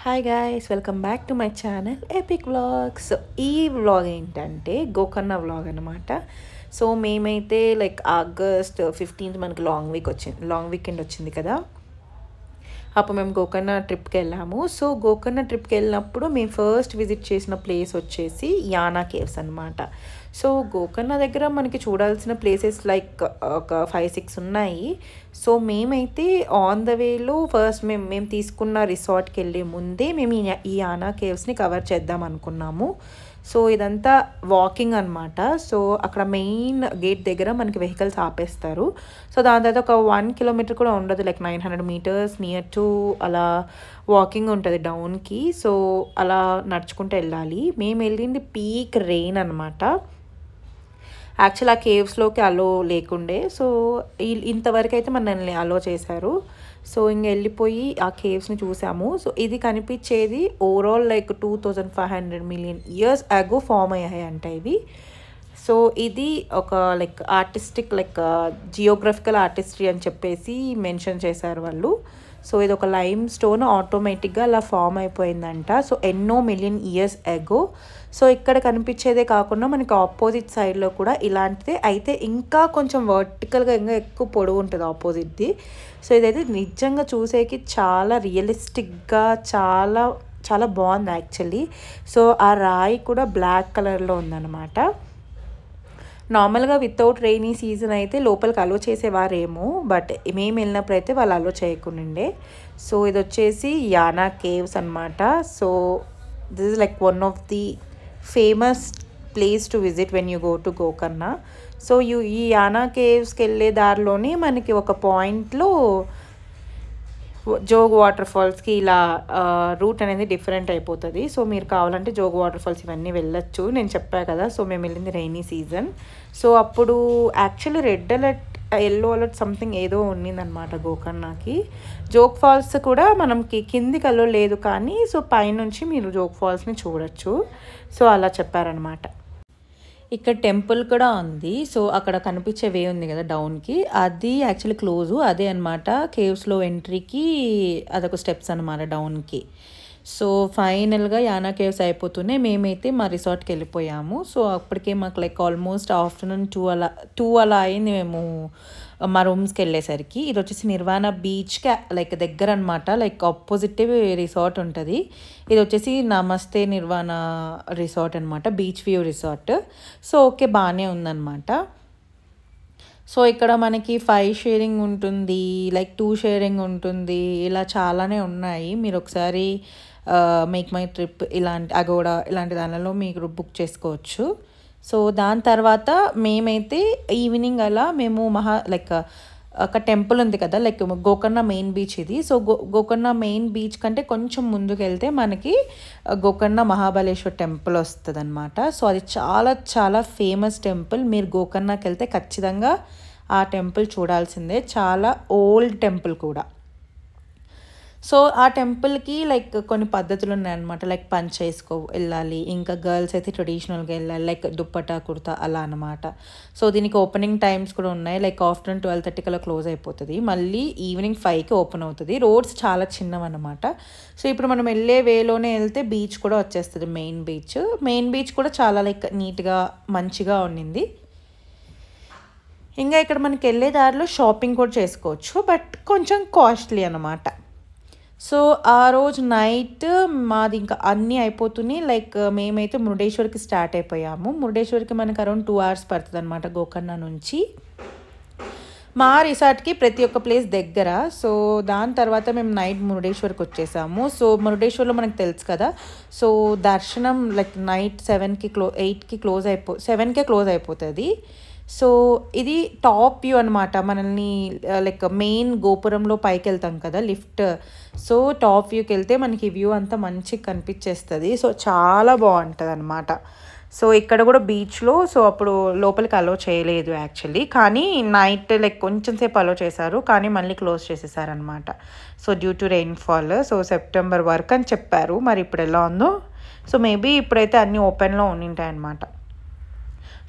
Hi guys, welcome back to my channel epic vlogs. ఈ vlog ఏంటంటే Gokarna vlog అనమాట. So మేమైతే లైక్ ఆగస్ట్ 15th మనకి లాంగ్ వీకెండ్ వచ్చింది కదా. అప్పుడు మేము గోకర్ణ ట్రిప్కి వెళ్ళాము. సో గోకర్ణ ట్రిప్కి వెళ్ళినప్పుడు మేము ఫస్ట్ విజిట్ చేసిన ప్లేస్ వచ్చేసి యానా కేవ్స్ అనమాట. సో గోకర్ణ దగ్గర మనకి చూడాల్సిన ప్లేసెస్ లైక్ ఒక 5-6 ఉన్నాయి. సో మేమైతే ఆన్ ద వేలో ఫస్ట్ మేము తీసుకున్న రిసార్ట్కి వెళ్ళే ముందే మేము ఈ యానా కేవ్స్ని కవర్ చేద్దాం అనుకున్నాము. సో ఇదంతా వాకింగ్ అనమాట. సో అక్కడ మెయిన్ గేట్ దగ్గర మనకి వెహికల్స్ ఆపేస్తారు. సో దాని తర్వాత ఒక 1 kilometer కూడా ఉండదు, లైక్ 900 meters నియర్ టు అలా వాకింగ్ ఉంటుంది డౌన్కి. సో అలా నడుచుకుంటూ వెళ్ళాలి. మేము వెళ్ళింది పీక్ రెయిన్ అనమాట. యాక్చువల్ ఆ కేవ్స్లోకి అలో లేకుండే. సో ఇంతవరకు అయితే మనల్ని అలో చేశారు. సో ఇంక వెళ్ళిపోయి ఆ కేవ్స్ని చూసాము. సో ఇది కనిపించేది ఓవరాల్ లైక్ 2500 million years అగో ఫామ్ అయ్యాయి అంట ఇవి. సో ఇది ఒక like artistic like geographical artistry అని చెప్పేసి మెన్షన్ చేశారు వాళ్ళు. సో ఇది ఒక లైమ్ స్టోన్ ఆటోమేటిక్గా అలా ఫామ్ అయిపోయిందంట. సో ఎన్నో మిలియన్ ఇయర్స్ అగో. సో ఇక్కడ కనిపించేదే కాకుండా మనకి ఆపోజిట్ సైడ్లో కూడా ఇలాంటిదే, అయితే ఇంకా కొంచెం వర్టికల్గా ఇంకా ఎక్కువ పొడవు ఉంటుంది ఆపోజిట్ది. సో ఇదైతే నిజంగా చూసేకి చాలా రియలిస్టిక్గా చాలా చాలా బాగుంది యాక్చువల్లీ. సో ఆ రాయి కూడా బ్లాక్ కలర్లో ఉందన్నమాట. నార్మల్గా వితౌట్ రెయినీ సీజన్ అయితే లోపలికి అలో చేసేవారేమో, బట్ మేము వెళ్ళినప్పుడు అయితే వాళ్ళు అలో చేయకుండే. సో ఇది వచ్చేసి యానా కేవ్స్ అనమాట. So this is like one of the famous place to visit when you go to Gokarna. So ఈ యానా కేవ్స్కి వెళ్ళే దారిలోనే మనకి ఒక పాయింట్లో జోగ్ వాటర్ ఫాల్స్కి ఇలా రూట్ అనేది డిఫరెంట్ అయిపోతుంది. సో మీరు కావాలంటే జోగ్ వాటర్ ఫాల్స్ ఇవన్నీ వెళ్ళొచ్చు. నేను చెప్పాను కదా, సో మేము వెళ్ళింది రైనీ సీజన్. సో అప్పుడు actually red alert yellow alert something ఏదో ఉన్నిందనమాట గోకర్ణకి. జోగ్ ఫాల్స్ కూడా మనకి కిందికి అలో లేదు, కానీ సో పైనుంచి మీరు జోగ్ ఫాల్స్ని చూడొచ్చు. సో అలా చెప్పారనమాట. ఇక్కడ టెంపుల్ కూడా ఉంది. సో అక్కడ కనిపించే వే ఉంది కదా డౌన్కి, అది యాక్చువల్లీ క్లోజు అదే అనమాట. కేవ్స్లో ఎంట్రీకి అదొక స్టెప్స్ అనమాట డౌన్కి. సో ఫైనల్గా యానా కేవ్స్ అయిపోతూనే మేమైతే మా రిసార్ట్కి వెళ్ళిపోయాము. సో అప్పటికే మాకు లైక్ ఆల్మోస్ట్ ఆఫ్టర్నూన్ 2 అలా అయింది మేము మా రూమ్స్కి వెళ్ళేసరికి. ఇది వచ్చేసి నిర్వాణ బీచ్కి లైక్ దగ్గర అనమాట, లైక్ ఆపోజిట్ రిసార్ట్ ఉంటుంది. ఇది వచ్చేసి నమస్తే నిర్వాణ రిసార్ట్ అనమాట, beach view resort. So okay, బాగానే ఉందన్నమాట. సో ఇక్కడ మనకి 5 sharing ఉంటుంది, లైక్ 2 sharing ఉంటుంది, ఇలా చాలానే ఉన్నాయి. మీరు ఒకసారి మేక్ మై ట్రిప్ ఇలాంటి అగోడా ఇలాంటి దానిలో మీరు బుక్ చేసుకోవచ్చు. సో దాని తర్వాత మేమైతే ఈవినింగ్ అలా మేము లైక్ ఒక టెంపుల్ ఉంది కదా, లైక్ గోకర్ణ మెయిన్ బీచ్ ఇది. సో గోకర్ణ మెయిన్ బీచ్ కంటే కొంచెం ముందుకు వెళ్తే మనకి గోకర్ణ మహాబలేశ్వర్ టెంపుల్ వస్తుంది అనమాట. సో అది చాలా చాలా ఫేమస్ టెంపుల్. మీరు గోకర్ణకి వెళ్తే ఖచ్చితంగా ఆ టెంపుల్ చూడాల్సిందే. చాలా ఓల్డ్ టెంపుల్ కూడా. సో ఆ టెంపుల్కి లైక్ కొన్ని పద్ధతులు ఉన్నాయన్నమాట, లైక్ పంచ వేసుకో వెళ్ళాలి, ఇంకా గర్ల్స్ అయితే ట్రెడిషనల్గా వెళ్ళాలి, లైక్ దుప్పటా కుర్తా అలా అనమాట. సో దీనికి ఓపెనింగ్ టైమ్స్ కూడా ఉన్నాయి, లైక్ ఆఫ్టర్నూన్ 12:30 కల్లా క్లోజ్ అయిపోతుంది, మళ్ళీ ఈవినింగ్ 5కి ఓపెన్ అవుతుంది. రోడ్స్ చాలా చిన్నవన్నమాట. సో ఇప్పుడు మనం వెళ్ళే వేలోనే వెళ్తే బీచ్ కూడా వచ్చేస్తుంది, మెయిన్ బీచ్ కూడా చాలా లైక్ నీట్గా మంచిగా ఉండింది. ఇంకా ఇక్కడ మనకి వెళ్ళే దారిలో షాపింగ్ కూడా చేసుకోవచ్చు, బట్ కొంచెం కాస్ట్లీ అనమాట. సో ఆ రోజు నైట్ మాది ఇంకా అన్నీ అయిపోతున్నాయి. లైక్ మేమైతే మురుడేశ్వర్కి స్టార్ట్ అయిపోయాము. మురుడేశ్వర్కి మనకు అరౌండ్ 2 hours పడుతుంది అనమాట గోకర్ణ నుంచి. మా రిసార్ట్కి ప్రతి ఒక్క ప్లేస్ దగ్గర. సో దాని తర్వాత మేము నైట్ మురుడేశ్వర్కి వచ్చేసాము. సో మురుడేశ్వర్లో మనకు తెలుసు కదా, సో దర్శనం లైక్ నైట్ 7కి క్లోజ్ అయిపోతుంది. సో ఇది టాప్ వ్యూ అనమాట. మనల్ని లైక్ మెయిన్ గోపురంలో పైకి వెళ్తాం కదా లిఫ్ట్, సో టాప్ వ్యూకి వెళ్తే మనకి వ్యూ అంతా మంచిగా కనిపించేస్తుంది. సో చాలా బాగుంటుంది అనమాట. సో ఇక్కడ కూడా బీచ్లో సో అప్పుడు లోపలికి అలో చేయలేదు యాక్చువల్లీ, కానీ నైట్ లైక్ కొంచెం సేపు అలో చేశారు, కానీ మళ్ళీ క్లోజ్ చేసేసారనమాట. So due to rainfall. So September వరకు అని చెప్పారు, మరి ఇప్పుడు ఎలా ఉందో. సో మేబీ ఇప్పుడైతే అన్నీ ఓపెన్లో ఉంటాయి అన్నమాట.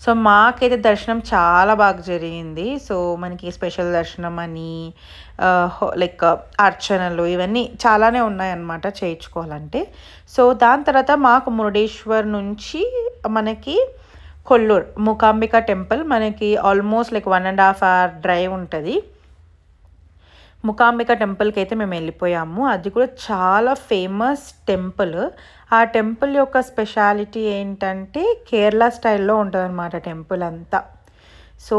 సో మాకైతే దర్శనం చాలా బాగా జరిగింది. సో మనకి స్పెషల్ దర్శనం అని లైక్ అర్చనలు ఇవన్నీ చాలానే ఉన్నాయన్నమాట చేయించుకోవాలంటే. సో దాని తర్వాత మాకు మురుడేశ్వర్ నుంచి మనకి కొల్లూరు మూకాంబిక టెంపుల్ మనకి ఆల్మోస్ట్ లైక్ 1.5 hour డ్రైవ్ ఉంటుంది. మూకాంబిక టెంపుల్కి అయితే మేము వెళ్ళిపోయాము. అది కూడా చాలా ఫేమస్ టెంపుల్. ఆ టెంపుల్ యొక్క స్పెషాలిటీ ఏంటంటే కేరళ స్టైల్లో ఉంటుందన్నమాట టెంపుల్ అంతా. సో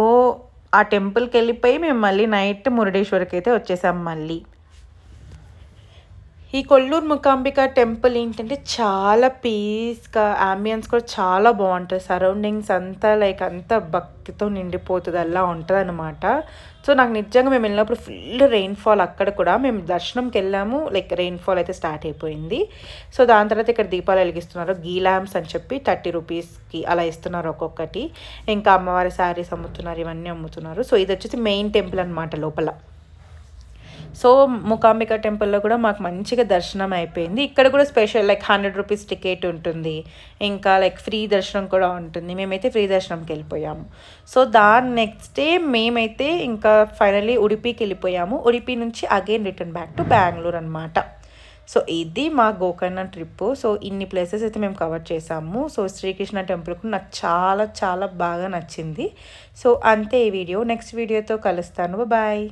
ఆ టెంపుల్కి వెళ్ళిపోయి మేము మళ్ళీ నైట్ మురుడేశ్వర్కి అయితే వచ్చేసాం మళ్ళీ. ఈ కొల్లూరు మూకాంబిక టెంపుల్ ఏంటంటే చాలా పీస్గా, అంబియన్స్ కూడా చాలా బాగుంటుంది. సరౌండింగ్స్ అంతా లైక్ అంతా భక్తితో నిండిపోతుంది అలా ఉంటుంది అనమాట. సో నాకు నిజంగా మేము వెళ్ళినప్పుడు ఫుల్ రెయిన్ఫాల్. అక్కడ కూడా మేము దర్శనంకి వెళ్ళాము, లైక్ రెయిన్ఫాల్ అయితే స్టార్ట్ అయిపోయింది. సో దాని తర్వాత ఇక్కడ దీపాలు వెలిగిస్తున్నారు. గీ ల్యాంప్స్ అని చెప్పి 30 రూపీస్కి అలా ఇస్తున్నారు ఒక్కొక్కటి. ఇంకా అమ్మవారి శారీస్ అమ్ముతున్నారు, ఇవన్నీ అమ్ముతున్నారు. సో ఇది వచ్చేసి మెయిన్ టెంపుల్ అనమాట లోపల. సో మూకాంబిక టెంపుల్లో కూడా మాకు మంచిగా దర్శనం అయిపోయింది. ఇక్కడ కూడా స్పెషల్ లైక్ 100 రూపీస్ టికెట్ ఉంటుంది, ఇంకా లైక్ ఫ్రీ దర్శనం కూడా ఉంటుంది. మేమైతే ఫ్రీ దర్శనంకి వెళ్ళిపోయాము. సో దాని నెక్స్ట్ డే మేమైతే ఇంకా ఫైనల్లీ ఉడిపికి వెళ్ళిపోయాము. ఉడిపి నుంచి again return back to Bengaluru అనమాట. సో ఇది మా గోకర్ణ ట్రిప్. సో ఇన్ని ప్లేసెస్ అయితే మేము కవర్ చేసాము. సో శ్రీకృష్ణ టెంపుల్ కూడా నాకు చాలా చాలా బాగా నచ్చింది. సో అంతే ఈ వీడియో. నెక్స్ట్ వీడియోతో కలుస్తాను. బాయ్.